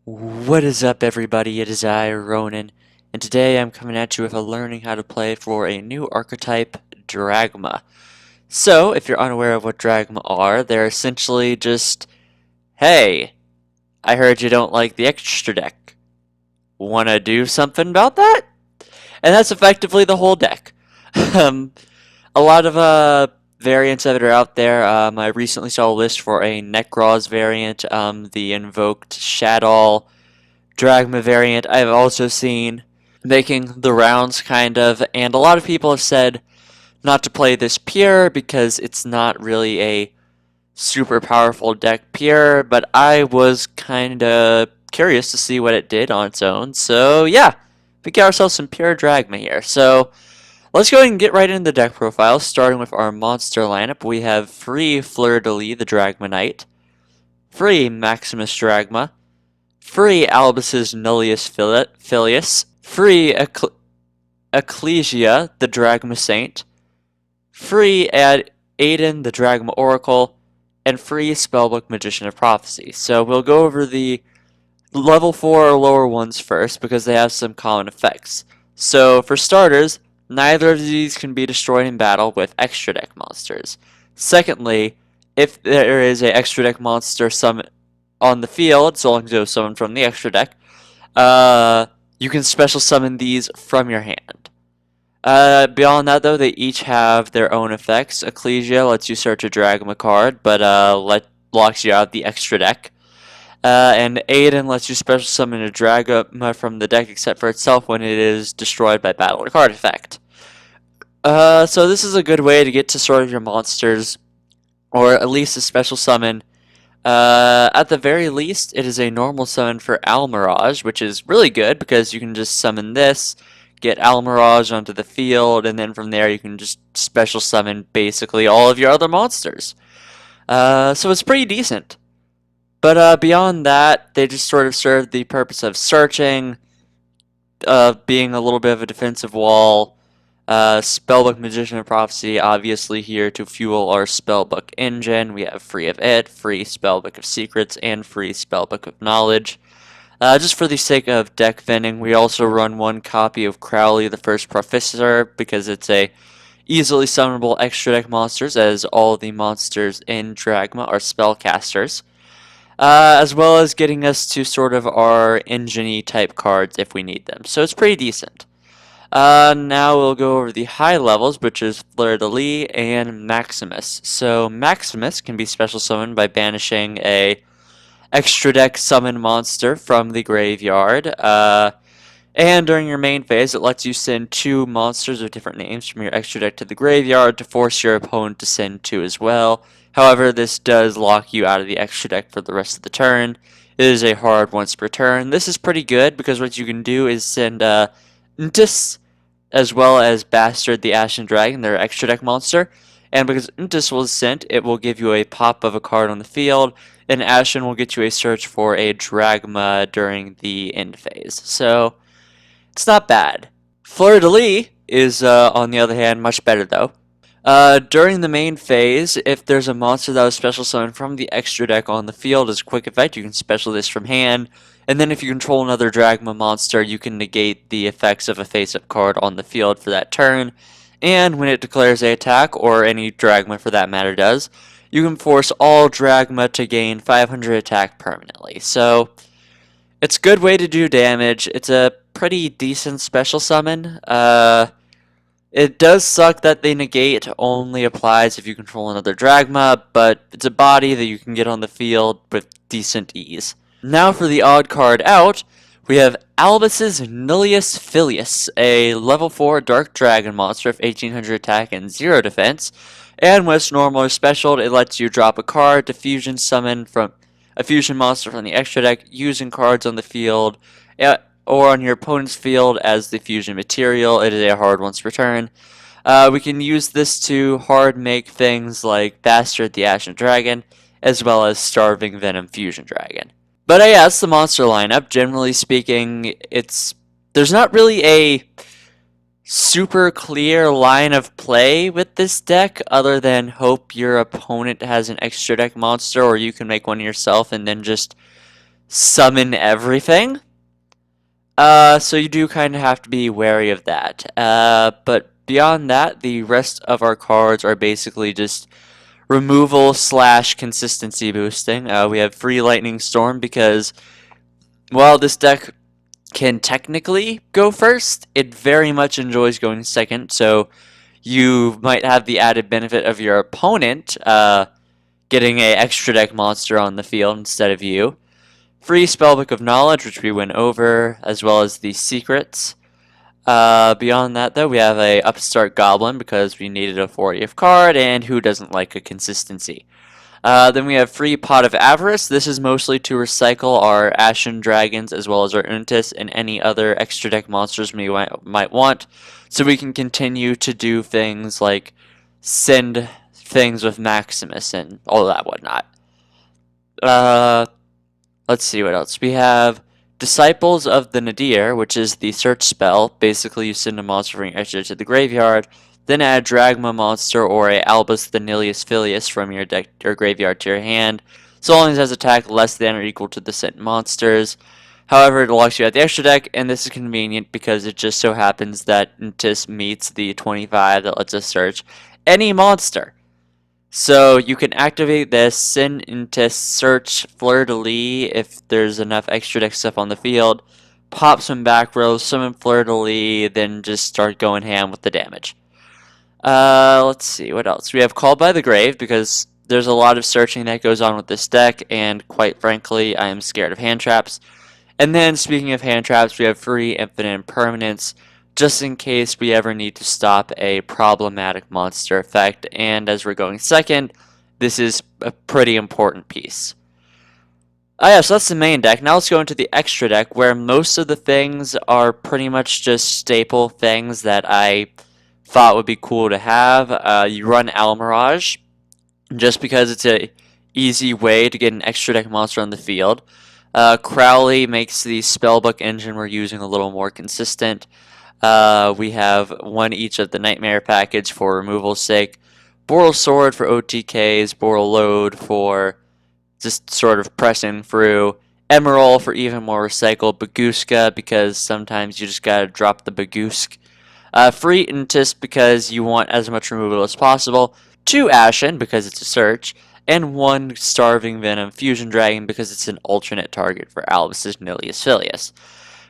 What is up, everybody? It is I, Ronin, and today I'm coming at you with a learning how to play for a new archetype, dragma. So, if you're unaware of what dragma are, they're essentially just, hey, I heard you don't like the extra deck. Wanna do something about that? And that's effectively the whole deck. um, a lot of variants that are out there. I recently saw a list for a Necroz variant, the invoked Shadow Dragma variant I've also seen making the rounds kind of, and a lot of people have said not to play this pure because it's not really a super powerful deck pure, but I was kind of curious to see what it did on its own. So yeah, we got ourselves some pure Dragma here. So let's go ahead and get right into the deck profile, starting with our monster lineup. We have free Fleur-de-Lis, the Dragma Knight, free Maximus Dragma, free Albus's Nullius Filius, free Ecclesia, the Dragma Saint, free Aiden, the Dragma Oracle, and free Spellbook Magician of Prophecy. So we'll go over the level 4 or lower ones first because they have some common effects. So for starters, neither of these can be destroyed in battle with extra deck monsters. Secondly, if there is an extra deck monster summon on the field, so long as it was summoned from the extra deck, you can special summon these from your hand. Beyond that, though, they each have their own effects. Ecclesia lets you search a Dragma card, but locks you out of the extra deck. And Aiden lets you special summon a Dragma from the deck except for itself when it is destroyed by battle or card effect. So this is a good way to get to sort of your monsters, or at least a special summon. At the very least, it is a normal summon for Almirage, which is really good because you can just summon this, get Almirage onto the field, and then from there you can just special summon basically all of your other monsters. So it's pretty decent. But beyond that, they just sort of serve the purpose of searching, being a little bit of a defensive wall. Spellbook Magician of Prophecy, obviously here to fuel our Spellbook engine. We have free of it, free Spellbook of Secrets, and free Spellbook of Knowledge. Just for the sake of deck vending, we also run one copy of Crowley the First Professor because it's a easily summonable extra deck monsters, as all the monsters in Dragma are spellcasters. As well as getting us to sort of our engine-y type cards if we need them. So it's pretty decent. Now we'll go over the high levels, which is Fleur-de-Lis and Maximus. So Maximus can be special summoned by banishing a extra deck summon monster from the graveyard. And during your main phase, it lets you send 2 monsters with different names from your extra deck to the graveyard to force your opponent to send 2 as well. However, this does lock you out of the extra deck for the rest of the turn. It is a hard once per turn. This is pretty good because what you can do is send Ntis as well as Bastard the Ashen Dragon, their extra deck monster. And because Ntis was sent, it will give you a pop of a card on the field, and Ashen will get you a search for a Dragma during the end phase. So it's not bad. Fleur-de-Lis is, on the other hand, much better though. During the main phase, if there's a monster that was special summoned from the extra deck on the field as a quick effect, you can special this from hand. And then if you control another Dragma monster, you can negate the effects of a face-up card on the field for that turn. And when it declares an attack, or any Dragma for that matter does, you can force all Dragma to gain 500 attack permanently. So it's a good way to do damage. It's a pretty decent special summon. It does suck that the negate only applies if you control another Dragma, but it's a body that you can get on the field with decent ease. Now for the odd card out, we have Albus's Nullius Filius, a level 4 Dark Dragon monster with 1800 attack and 0 defense. And when it's normal or special, it lets you drop a card to fusion summon from a fusion monster from the extra deck using cards on the field or on your opponent's field as the fusion material. It is a hard once per turn. We can use this to hard make things like Bastard the Ashen Dragon, as well as Starving Venom Fusion Dragon. But yeah, that's the monster lineup. Generally speaking, there's not really a super clear line of play with this deck other than hope your opponent has an extra deck monster, or you can make one yourself and then just summon everything. So you do kind of have to be wary of that. But beyond that, the rest of our cards are basically just removal slash consistency boosting. We have free lightning storm because while this deck can technically go first, it very much enjoys going second. So you might have the added benefit of your opponent getting a extra deck monster on the field instead of you. Free Spellbook of Knowledge, which we went over, as well as the secrets. Beyond that, though, we have a Upstart Goblin because we needed a 40th card, and who doesn't like a consistency? Then we have Free Pot of Avarice. This is mostly to recycle our Ashen Dragons as well as our Untis and any other extra deck monsters we might want, so we can continue to do things like send things with Maximus and all that whatnot. Let's see what else. We have Disciples of the Nadir, which is the search spell. Basically, you send a monster from your extra to the graveyard, then add a dragma monster or a Albus the Nilius Filius from your deck or graveyard to your hand, so long as it has attack less than or equal to the sent monsters. However, it locks you at the extra deck, and this is convenient because it just so happens that Ntis meets the 25 that lets us search any monster. So you can activate this, send into search Fleur-de-Lis if there's enough extra deck stuff on the field, pop some back rows, summon Fleur-de-Lis, then just start going ham with the damage. Let's see, what else? We have Called by the Grave because there's a lot of searching that goes on with this deck, and quite frankly, I am scared of hand traps. And then, speaking of hand traps, we have Free Infinite Impermanence, just in case we ever need to stop a problematic monster effect, and as we're going second, this is a pretty important piece. Yeah, so that's the main deck. Now let's go into the extra deck, where most of the things are pretty much just staple things that I thought would be cool to have. You run Almirage, just because it's a easy way to get an extra deck monster on the field. Crowley makes the spellbook engine we're using a little more consistent. We have one each of the Nightmare package for removal's sake, Boral Sword for OTKs, Boral Load for just sort of pressing through, Emerald for even more recycle, Baguska because sometimes you just gotta drop the Bagusk. Free Intis because you want as much removal as possible, 2 Ashen because it's a search, and 1 Starving Venom Fusion Dragon because it's an alternate target for Albus's Nilius Filius.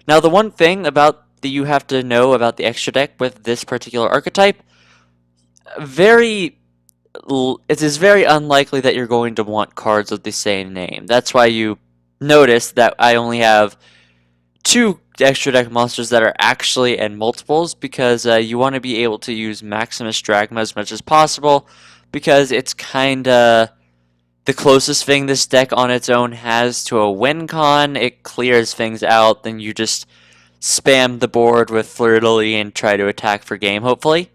Now the one thing about that you have to know about the extra deck with this particular archetype, it is very unlikely that you're going to want cards of the same name. That's why you notice that I only have 2 extra deck monsters that are actually in multiples, because you want to be able to use Maximus Dragma as much as possible, because it's kinda the closest thing this deck on its own has to a win con. It clears things out, then you just spam the board with Fleur-de-Lis and try to attack for game, hopefully.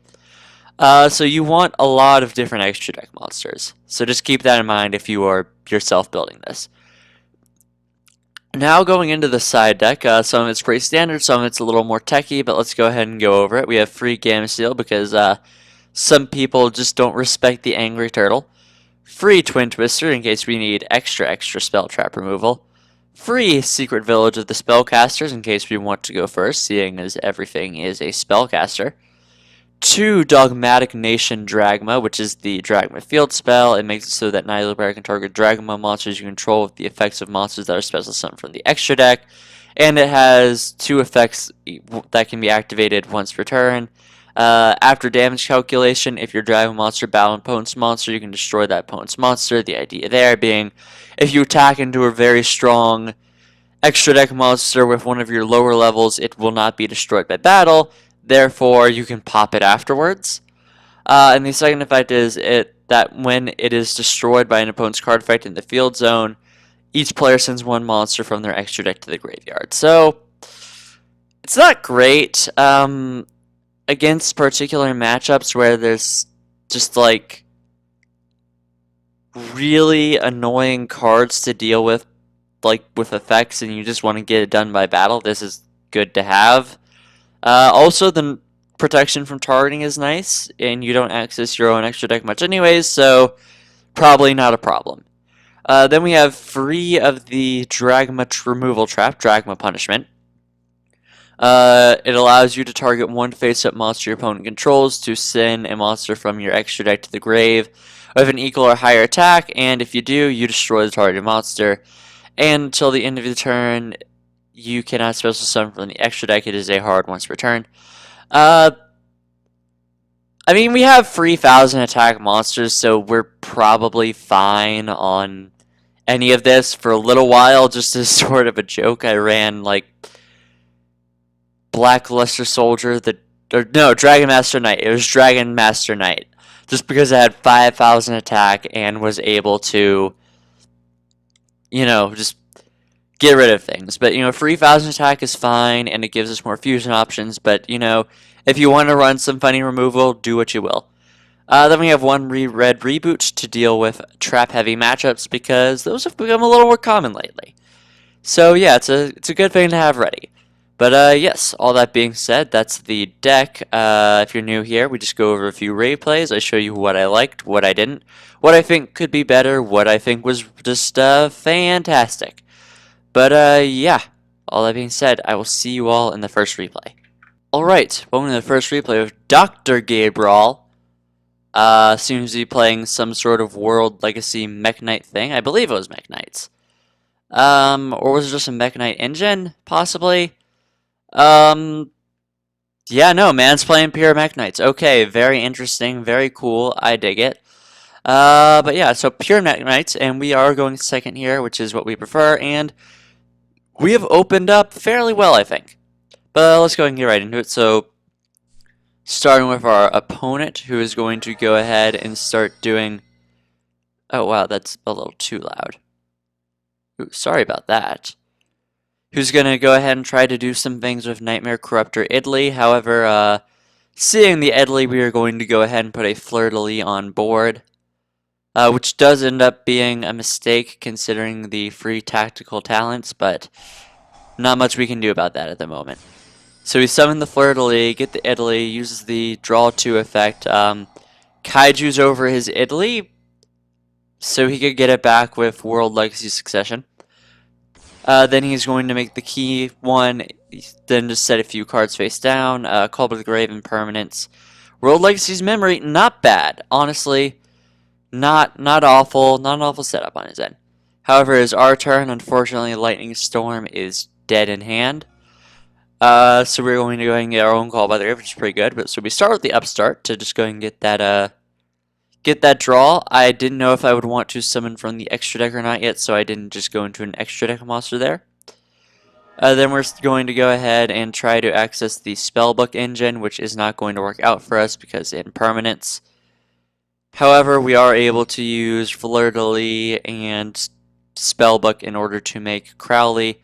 So you want a lot of different extra deck monsters. So just keep that in mind if you are yourself building this. Now going into the side deck, some of it's pretty standard, some of it's a little more techy, but let's go ahead and go over it. We have Free Gamma Seal because some people just don't respect the Angry Turtle. Free Twin Twister in case we need extra spell trap removal. Free Secret Village of the Spellcasters in case we want to go first, seeing as everything is a spellcaster. 2 Dogmatic Nation Dragma, which is the Dragma field spell. It makes it so that neither player can target Dragma monsters you control with the effects of monsters that are special summoned from the extra deck. And it has 2 effects that can be activated once per turn. After damage calculation, if your Dragma monster battle an opponent's monster, you can destroy that opponent's monster. The idea there being, if you attack into a very strong extra deck monster with one of your lower levels, it will not be destroyed by battle. Therefore, you can pop it afterwards. And the second effect is that when it is destroyed by an opponent's card effect in the field zone, each player sends 1 monster from their extra deck to the graveyard. So, it's not great against particular matchups where there's just like really annoying cards to deal with, like with effects, and you just want to get it done by battle. This is good to have. Also, the protection from targeting is nice, and you don't access your own extra deck much anyways, so probably not a problem. Then we have free of the dragma removal trap, dragma punishment. It allows you to target one face-up monster your opponent controls to send a monster from your extra deck to the grave with an equal or higher attack, and if you do, you destroy the targeted monster. And until the end of the turn, you cannot special summon from the extra deck. It is a hard once per turn. I mean, we have 3,000 attack monsters, so we're probably fine on any of this for a little while. Just as sort of a joke, I ran like Blackluster Soldier, Dragon Master Knight. It was Dragon Master Knight, just because I had 5,000 attack and was able to, just get rid of things. But 3,000 attack is fine, and it gives us more fusion options. But if you want to run some funny removal, do what you will. Then we have one red reboot to deal with trap-heavy matchups because those have become a little more common lately. So yeah, it's a good thing to have ready. But yes, all that being said, that's the deck. If you're new here, we just go over a few raid plays. I show you what I liked, what I didn't, what I think could be better, what I think was just fantastic. But yeah, all that being said, I will see you all in the first replay. Alright, welcome to the first replay of Dr. Gabriel. Seems to be playing some sort of World Legacy Mekk-Knight thing. I believe it was Mekk-Knights. Or was it just a Mekk-Knight engine? Possibly. Yeah, no, man's playing pure Mekk-Knights. Okay, very interesting, very cool. I dig it. But yeah, so pure Mekk-Knights, and we are going second here, which is what we prefer, and we have opened up fairly well, I think. But let's go and get right into it. So, starting with our opponent, who is going to go ahead and start doing... Oh, wow, that's a little too loud. Ooh, sorry about that. Who's going to go ahead and try to do some things with Nightmare Corruptor Idly. However, seeing the Idly, we are going to go ahead and put a Fleur-de-Lis on board. Which does end up being a mistake considering the free tactical talents, but not much we can do about that at the moment. So we summon the Fleur-de-Lis, get the Idly, uses the draw 2 effect, Kaiju's over his Idly, so he could get it back with World Legacy Succession. Then he's going to make the key one, then just set a few cards face down, Call to the Grave and Permanence. World Legacy's Memory, not bad, honestly. Not awful, not an awful setup on his end. However, it is our turn. Unfortunately, Lightning Storm is dead in hand. So we're going to go ahead and get our own Call by the Grave, which is pretty good. But so we start with the Upstart to just go ahead and get that draw. I didn't know if I would want to summon from the extra deck or not yet, so I didn't just go into an extra deck monster there. Then we're going to go ahead and try to access the Spellbook engine, which is not going to work out for us because impermanence. However, we are able to use Fleur-de-Lis and Spellbook in order to make Crowley,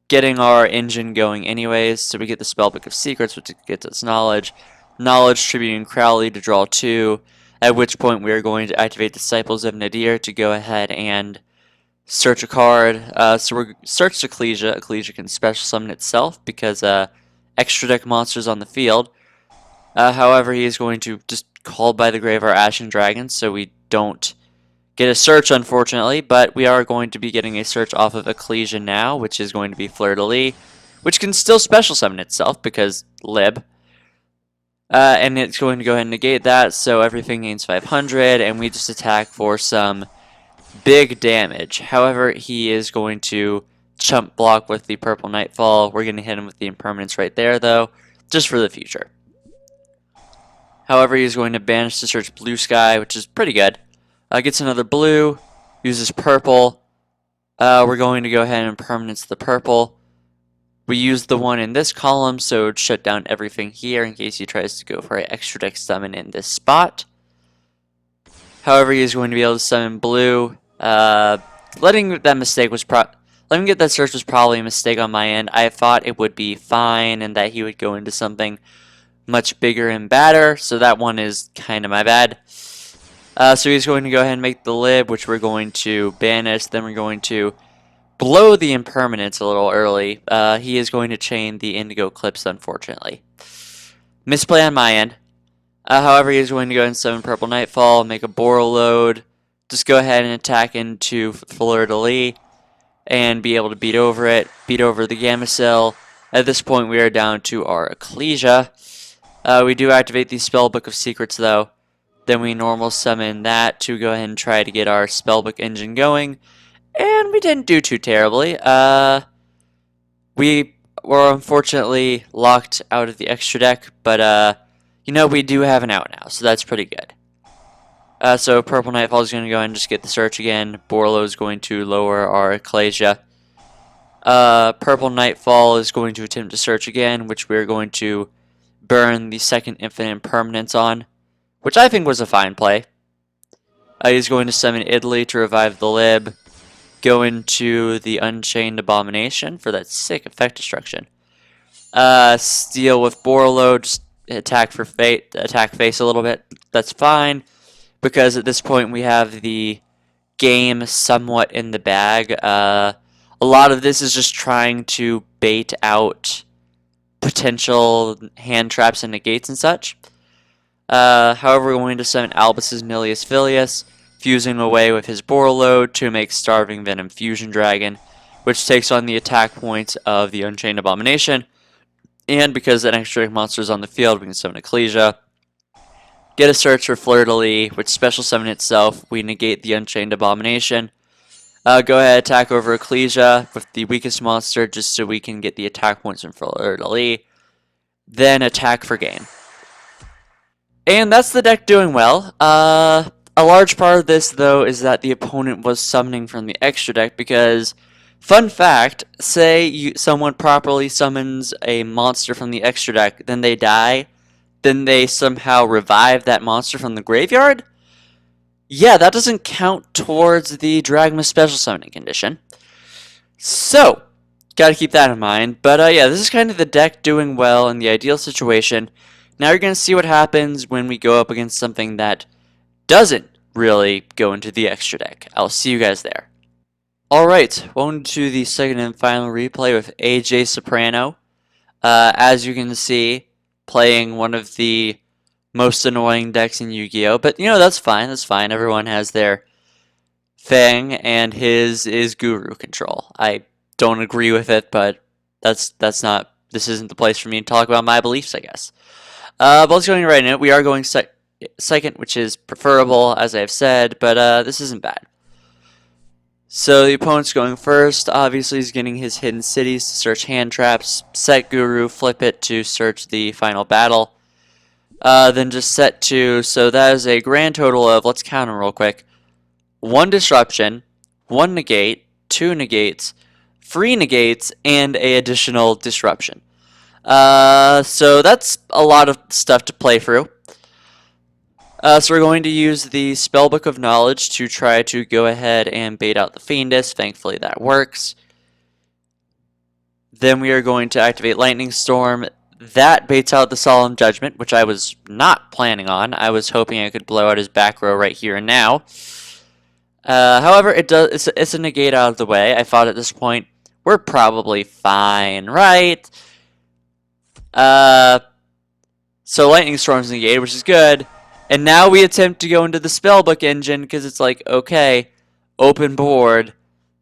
getting our engine going anyways. So we get the Spellbook of Secrets, which gets us Knowledge. Knowledge tributing Crowley to draw 2, at which point we are going to activate Disciples of Nadir to go ahead and search a card. So we're search Ecclesia. Ecclesia can special summon itself because extra deck monsters on the field. However, he is going to just call by the grave our Ashen Dragon, so we don't get a search, unfortunately, but we are going to be getting a search off of Ecclesia now, which is going to be Fleur-de-Lis, which can still special summon itself because lib. And it's going to go ahead and negate that, so everything gains 500, and we just attack for some big damage. However, he is going to chump block with the Purple Nightfall. We're going to hit him with the Impermanence right there, though, just for the future. However, he's going to banish to search Blue Sky, which is pretty good. Gets another blue, uses purple. We're going to go ahead and permanence the purple. We use the one in this column, so it shut down everything here in case he tries to go for an extra deck summon in this spot. However, he is going to be able to summon blue. Letting that get that search was probably a mistake on my end. I thought it would be fine and that he would go into something much bigger and badder, so that one is kind of my bad. So he's going to go ahead and make the lib, which we're going to banish. Then we're going to blow the impermanence a little early. He is going to chain the Indigo Clips, unfortunately. Misplay on my end. However, he is going to go ahead and summon Purple Nightfall, make a Borrel load, just go ahead and attack into fleur-de-lis and be able to beat over it, beat over the Gamma At this point, we are down to our Ecclesia. We do activate the Spellbook of Secrets, though. Then we normal summon that to go ahead and try to get our Spellbook engine going. And we didn't do too terribly. We were unfortunately locked out of the extra deck, but you know, we do have an out now, so that's pretty good. So Purple Nightfall is going to go ahead and just get the search again. Borlo is going to lower our Ecclesia. Purple Nightfall is going to attempt to search again, which we're going to burn the second Infinite Permanence on, which I think was a fine play. He's going to summon Italy to revive the Lib. Go into the Unchained Abomination for that sick effect destruction. Steal with Borlo, just attack for fate, attack face a little bit. That's fine, because at this point we have the game somewhat in the bag. A lot of this is just trying to bait out potential hand traps and negates and such. However, we're going to summon Albus's Nilius Filius, fusing away with his Borlo to make Starving Venom Fusion Dragon, which takes on the attack points of the Unchained Abomination. And because an extra monster is on the field, we can summon Ecclesia. Get a search for Fleur-de-Lis, which special summon itself. We negate the Unchained Abomination. Go ahead, attack over Ecclesia with the weakest monster, just so we can get the attack points from Fleur-de-Lis. Then attack for gain. And that's the deck doing well. A large part of this, though, is that the opponent was summoning from the extra deck because, fun fact, say someone properly summons a monster from the extra deck, then they die, then they somehow revive that monster from the graveyard? Yeah, that doesn't count towards the dragma special summoning condition. So, gotta keep that in mind. But yeah, this is kind of the deck doing well in the ideal situation. Now you're going to see what happens when we go up against something that doesn't really go into the extra deck. I'll see you guys there. Alright, welcome to the second and final replay with AJ Soprano. As you can see, playing one of the most annoying decks in Yu-Gi-Oh! But, you know, that's fine, that's fine. Everyone has their thing, and his is Guru Control. I don't agree with it, but this isn't the place for me to talk about my beliefs, I guess. But let's go right into it. We are going second, which is preferable, as I've said, but this isn't bad. So the opponent's going first. Obviously, he's getting his hidden cities to search hand traps. Set Guru, flip it to search the final battle. Then just set 2. So that is a grand total of, let's count them real quick, 1 disruption, 1 negate, 2 negates, 3 negates, and an additional disruption. So that's a lot of stuff to play through. So we're going to use the Spellbook of Knowledge to try to go ahead and bait out the Fiendess. Thankfully that works. Then we are going to activate Lightning Storm. That baits out the Solemn Judgment, which I was not planning on. I was hoping I could blow out his back row right here and now. However, it's a negate out of the way. I thought at this point, we're probably fine, right? So Lightning Storm's negated, which is good. And now we attempt to go into the Spellbook engine, because it's like, okay, open board,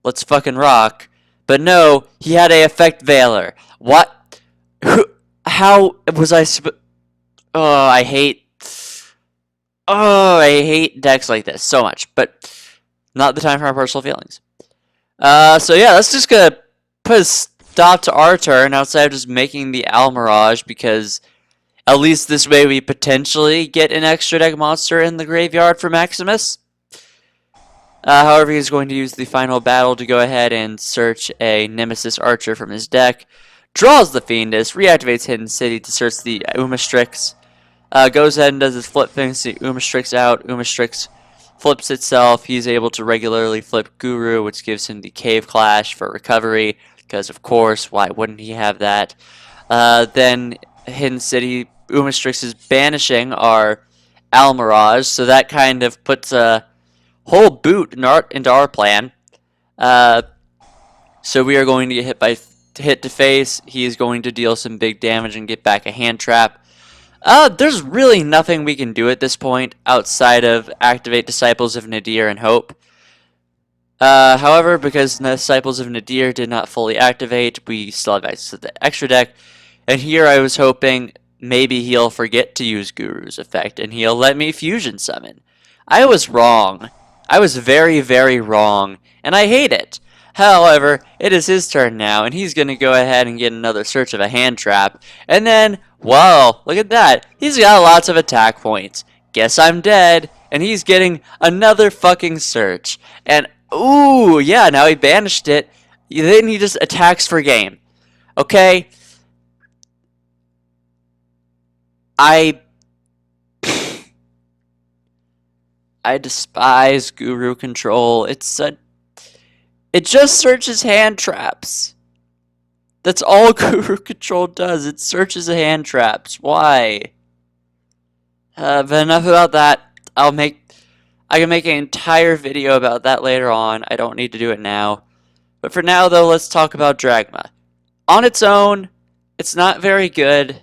let's fucking rock. But no, he had a Effect Veiler. What? How was I I hate decks like this so much, but not the time for my personal feelings. So yeah, let's just gonna put a stop to our turn outside of just making the Almirage, because at least this way we potentially get an extra deck monster in the graveyard for Maximus. However, he's going to use the final battle to go ahead and search a Nemesis Archer from his deck. Draws the Fiendess, reactivates Hidden City to search the Umastrix. Goes ahead and does his flip thing, see Umastrix out. Umastrix flips itself. He's able to regularly flip Guru, which gives him the Cave Clash for recovery, because of course, why wouldn't he have that? Then Hidden City, Umastrix is banishing our Almirage, so that kind of puts a whole boot into our plan. So we are going to get hit to face. He is going to deal some big damage and get back a hand trap. There's really nothing we can do at this point outside of activate Disciples of Nadir and Hope. However, because Disciples of Nadir did not fully activate, we still have access to the extra deck. And here I was hoping maybe he'll forget to use Guru's effect and he'll let me fusion summon. I was wrong. I was very, very wrong, and I hate it. However, it is his turn now, and he's going to go ahead and get another search of a hand trap. And then, whoa, look at that. He's got lots of attack points. Guess I'm dead, and he's getting another fucking search. And, ooh, yeah, now he banished it. Then he just attacks for game. Okay? I despise Guru Control. It just searches hand traps. That's all Guru Control does. It searches hand traps. Why? But enough about that. I can make an entire video about that later on. I don't need to do it now. But for now, though, let's talk about Dragma. On its own, it's not very good.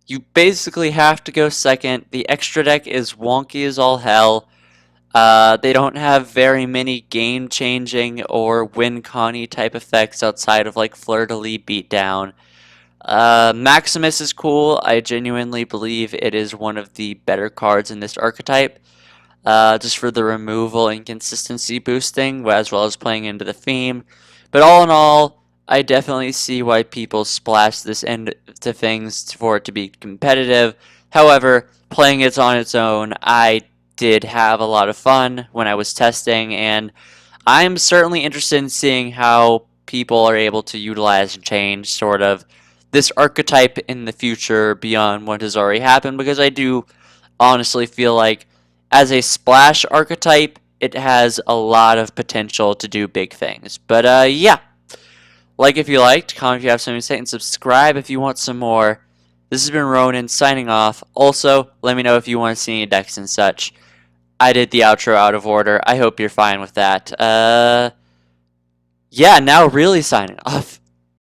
You basically have to go second. The extra deck is wonky as all hell. They don't have very many game-changing or win-conny type effects outside of like Fleur-de-Lis Beatdown. Maximus is cool. I genuinely believe it is one of the better cards in this archetype. Just for the removal and consistency boosting, as well as playing into the theme. But all in all, I definitely see why people splash this into things for it to be competitive. However, playing it on its own, I did have a lot of fun when I was testing, and I'm certainly interested in seeing how people are able to utilize and change sort of this archetype in the future beyond what has already happened, because I do honestly feel like as a splash archetype, it has a lot of potential to do big things. But yeah. Like if you liked, comment if you have something to say, and subscribe if you want some more. This has been Ronin signing off. Also, let me know if you want to see any decks and such. I did the outro out of order. I hope you're fine with that. Yeah, now really signing off.